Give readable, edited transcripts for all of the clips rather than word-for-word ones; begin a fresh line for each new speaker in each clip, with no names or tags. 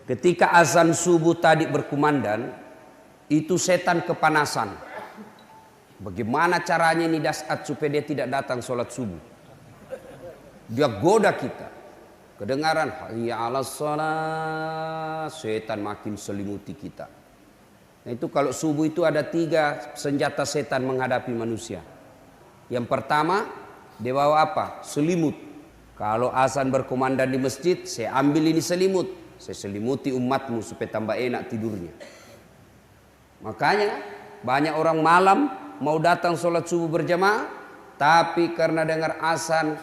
Ketika azan subuh tadi berkumandang, itu setan kepanasan. Bagaimana caranya ini Das'at supaya dia tidak datang sholat subuh? Dia goda kita. Kedengaran hayya 'alas shalah, setan makin selimuti kita. Nah itu kalau subuh itu ada 3 senjata setan menghadapi manusia. Yang pertama, dia bawa apa? Selimut. Kalau azan berkumandang di masjid, saya ambil ini selimut. Saya selimuti umatmu supaya tambah enak tidurnya. Makanya banyak orang malam mau datang sholat subuh berjamaah, tapi karena dengar azan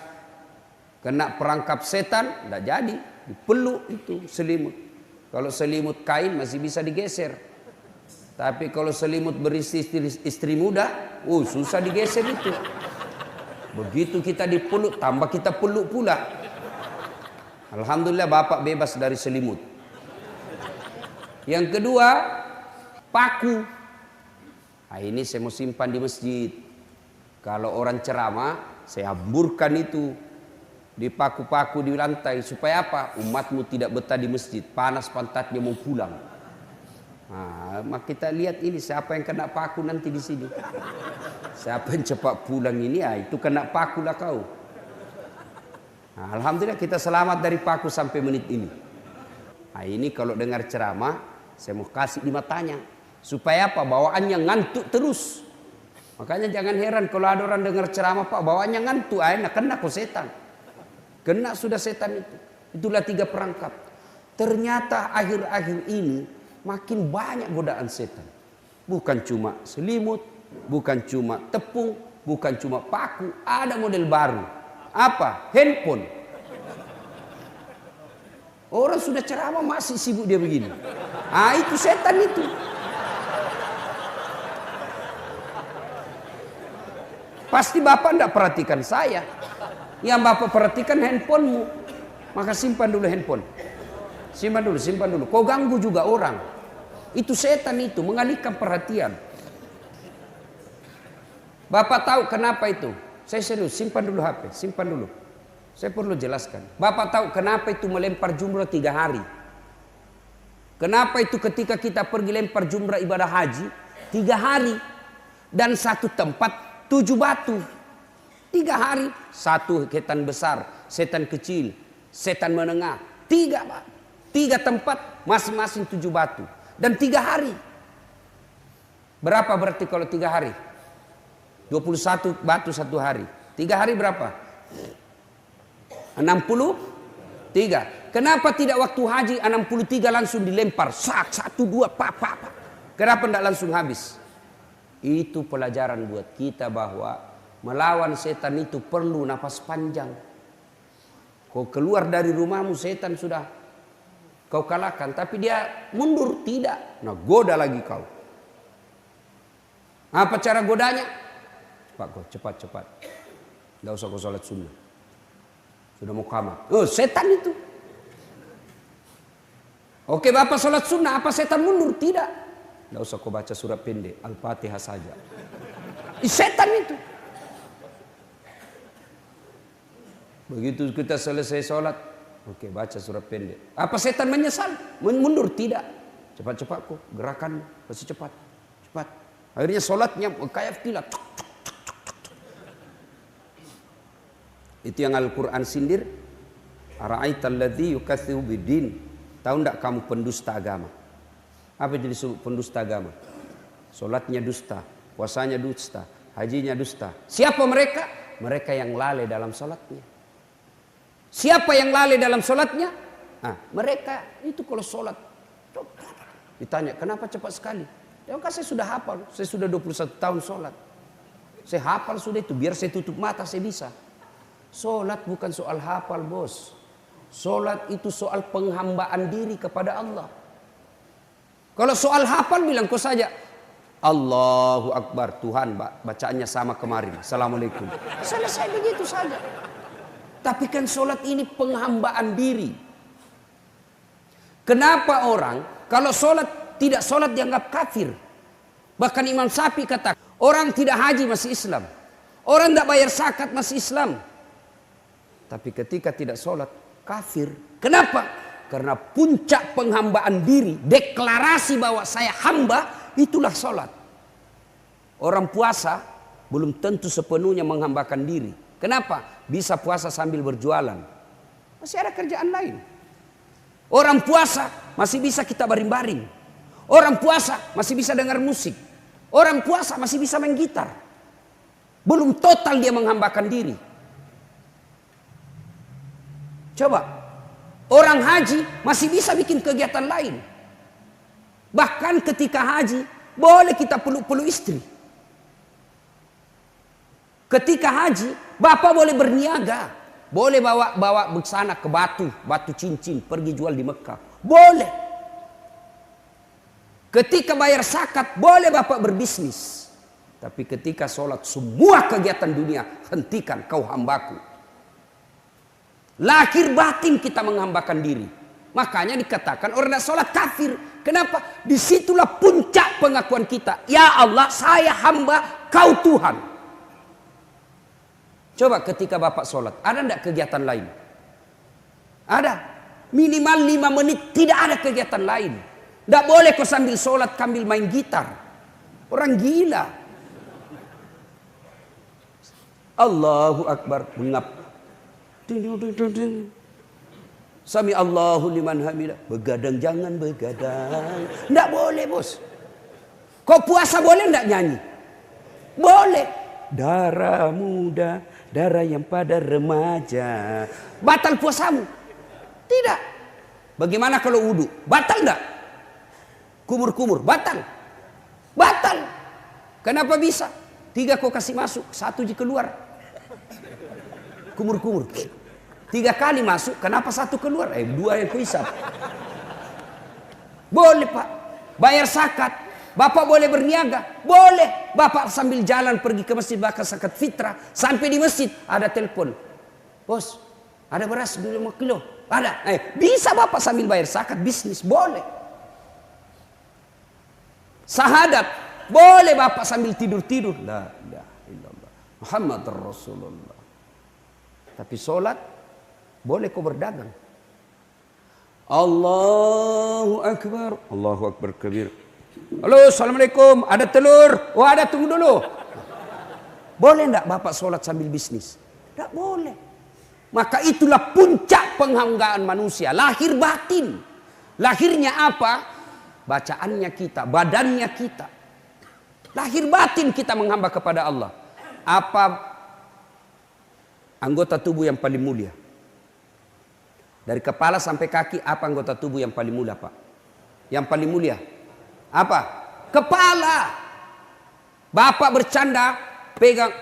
kena perangkap setan, tidak jadi, dipeluk itu selimut. Kalau selimut kain masih bisa digeser, tapi kalau selimut berisi istri muda, susah digeser itu. Begitu kita dipeluk, tambah kita peluk pula. Alhamdulillah bapak bebas dari selimut. Yang kedua, paku. Nah, ini saya mau simpan di masjid. Kalau orang ceramah, saya hamburkan itu di paku-paku di lantai. Supaya apa? Umatmu tidak betah di masjid. Panas pantatnya mau pulang. Nah, maka kita lihat ini siapa yang kena paku nanti di sini. Siapa yang cepat pulang ini, itu kena paku lah kau. Nah, alhamdulillah kita selamat dari paku sampai menit ini. Nah, ini kalau dengar ceramah, saya mau kasih di matanya. Supaya apa? Bawaannya ngantuk terus. Makanya jangan heran kalau ada orang dengar ceramah, Pak, bawaannya ngantuk. Enak, kena kok setan. Kena sudah setan itu. Itulah 3 perangkap. Ternyata akhir-akhir ini makin banyak godaan setan. Bukan cuma selimut, bukan cuma tepung, bukan cuma paku. Ada model baru. Apa? Handphone. Orang sudah ceramah masih sibuk dia begini. Itu setan itu. Pasti Bapak tidak perhatikan saya. Yang Bapak perhatikan handphonemu. Maka simpan dulu handphone. Simpan dulu. Kau ganggu juga orang. Itu setan itu, mengalihkan perhatian. Bapak tahu kenapa itu? Saya serius, simpan dulu HP, simpan dulu. Saya perlu jelaskan. Bapak tahu kenapa itu melempar jumrah 3 hari? Kenapa itu ketika kita pergi lempar jumrah ibadah haji 3 hari dan satu tempat 7 batu? 3 hari, 1 setan besar, setan kecil, setan menengah, 3 tempat masing-masing 7 batu dan 3 hari. Berapa berarti kalau 3 hari? 21 batu 1 hari. 3 hari berapa? 63. Kenapa tidak waktu haji 63 langsung dilempar? 1, 2, pak. Kenapa tidak langsung habis? Itu pelajaran buat kita bahwa melawan setan itu perlu nafas panjang. Kau keluar dari rumahmu setan sudah kau kalahkan. Tapi dia mundur, tidak. Nah goda lagi kau. Apa cara godanya? Cepat. Tidak usah kau sholat sunnah. Sudah mau kamar. Setan itu. Oke Bapak sholat sunnah, apa setan mundur? Tidak. Tidak usah kau baca surat pendek, Al-Fatihah saja. Setan itu. Begitu kita selesai sholat, oke baca surat pendek. Apa setan menyesal? Mundur? Tidak. Cepat kok, gerakan masih cepat. Akhirnya sholatnya kayak kilat. Itu yang Al-Quran sindir. Ara'aital ladzi yukatsibu biddin. Tahu enggak kamu pendusta agama? Apa itu disebut pendusta agama? Sholatnya dusta, puasanya dusta, hajinya dusta. Siapa mereka? Mereka yang lalai dalam sholatnya. Siapa yang lalai dalam sholatnya? Mereka itu kalau sholat. Ditanya, kenapa cepat sekali? Ya kan saya sudah hafal. Saya sudah 21 tahun sholat. Saya hafal sudah itu. Biar saya tutup mata saya bisa. Sholat bukan soal hafal bos. Sholat itu soal penghambaan diri kepada Allah. Kalau soal hafal bilang kau saja Allahu Akbar, Tuhan bacaannya sama kemarin, Assalamualaikum. Selesai begitu saja. Tapi kan sholat ini penghambaan diri. Kenapa orang kalau sholat tidak sholat dianggap kafir? Bahkan Imam Syafi'i kata orang tidak haji masih Islam, orang tidak bayar zakat masih Islam. Tapi ketika tidak sholat kafir. Kenapa? Karena puncak penghambaan diri, deklarasi bahwa saya hamba, itulah sholat. Orang puasa belum tentu sepenuhnya menghambakan diri. Kenapa? Bisa puasa sambil berjualan. Masih ada kerjaan lain. Orang puasa masih bisa kita baring-baring. Orang puasa masih bisa dengar musik. Orang puasa masih bisa main gitar. Belum total dia menghambakan diri. Coba. Orang haji masih bisa bikin kegiatan lain. Bahkan ketika haji boleh kita peluk-peluk istri. Ketika haji bapak boleh berniaga. Boleh bawa busana ke batu cincin, pergi jual di Mekah. Boleh. Ketika bayar zakat boleh bapak berbisnis. Tapi ketika sholat semua kegiatan dunia hentikan, kau hambaku. Lahir batin kita menghambakan diri. Makanya dikatakan orang yang sholat kafir. Kenapa? Disitulah puncak pengakuan kita. Ya Allah, saya hamba, kau Tuhan. Coba ketika bapak sholat, ada enggak kegiatan lain? Ada. Minimal 5 menit tidak ada kegiatan lain. Tidak boleh kau sambil sholat sambil main gitar. Orang gila. Allahu Akbar. Mengap. Sami Allahu liman hamidah. Begadang jangan begadang. Tidak boleh bos. Kau puasa boleh tidak nyanyi? Boleh. Darah muda, darah yang pada remaja. Batal puasamu? Tidak. Bagaimana kalau wudu? Batal tidak? Kumur-kumur? Batal. Batal. Kenapa bisa? 3 kau kasih masuk, 1 je keluar. Kumur-kumur. 3 kali masuk, kenapa 1 keluar? 2 yang kuhisap. Boleh pak. Bayar zakat. Bapak boleh berniaga. Boleh. Bapak sambil jalan pergi ke masjid bakar zakat fitrah. Sampai di masjid ada telepon. Bos, ada beras 5 kilo. Ada. Bisa bapak sambil bayar zakat bisnis. Boleh. Sahadat. Boleh bapak sambil tidur-tidur. La ilaha illallah. Muhammad Rasulullah. Tapi sholat boleh kau berdagang. Allahu Akbar. Allahu Akbar kabir. Halo, assalamualaikum. Ada telur? Oh ada, tunggu dulu. Boleh enggak bapak sholat sambil bisnis? Tidak boleh. Maka itulah puncak penghambaan manusia. Lahir batin. Lahirnya apa? Bacaannya kita, badannya kita. Lahir batin kita menghamba kepada Allah. Apa anggota tubuh yang paling mulia? Dari kepala sampai kaki, apa anggota tubuh yang paling mulia pak? Yang paling mulia? Apa? Kepala. Bapak bercanda, pegang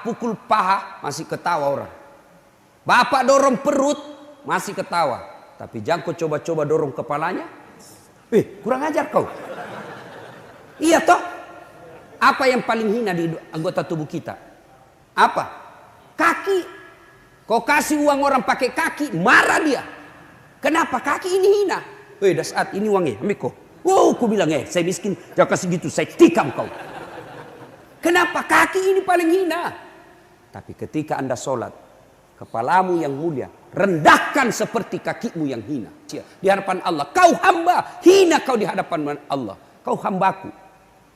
pukul paha, masih ketawa orang. Bapak dorong perut, masih ketawa. Tapi jangan kau coba-coba dorong kepalanya. Kurang ajar kau. Iya toh? Apa yang paling hina di anggota tubuh kita? Apa? Kaki. Kau kasih uang orang pakai kaki, marah dia. Kenapa? Kaki ini hina. Dasar ini uangnya, ambil kau. Wow, aku bilang saya miskin, jangan kasih gitu, saya tikam kau. Kenapa? Kaki ini paling hina. Tapi ketika anda sholat, kepalamu yang mulia, rendahkan seperti kakimu yang hina. Di hadapan Allah, kau hamba, hina kau di hadapan Allah. Kau hambaku.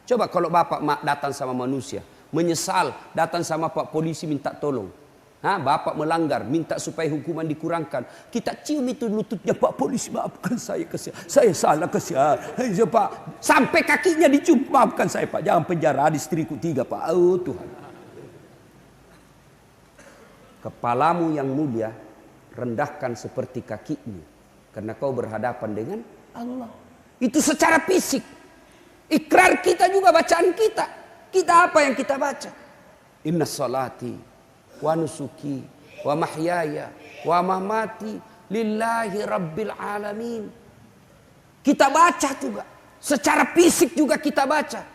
Coba kalau bapak datang sama manusia, menyesal, datang sama pak polisi minta tolong. Bapak melanggar, minta supaya hukuman dikurangkan. Kita cium itu lututnya, Pak polisi maafkan saya, saya salah kesian. Pak, sampai kakinya dicium, maafkan saya Pak, jangan penjara istriku 3 Pak. Oh Tuhan. Kepalamu yang mulia, rendahkan seperti kakimu. Karena kau berhadapan dengan Allah. Itu secara fisik. Ikrar kita juga, bacaan kita. Kita apa yang kita baca? Inna salati wa nusuki wa mahyaya wa mamati lillahi rabbil alamin. Kita baca juga. Secara fisik juga kita baca.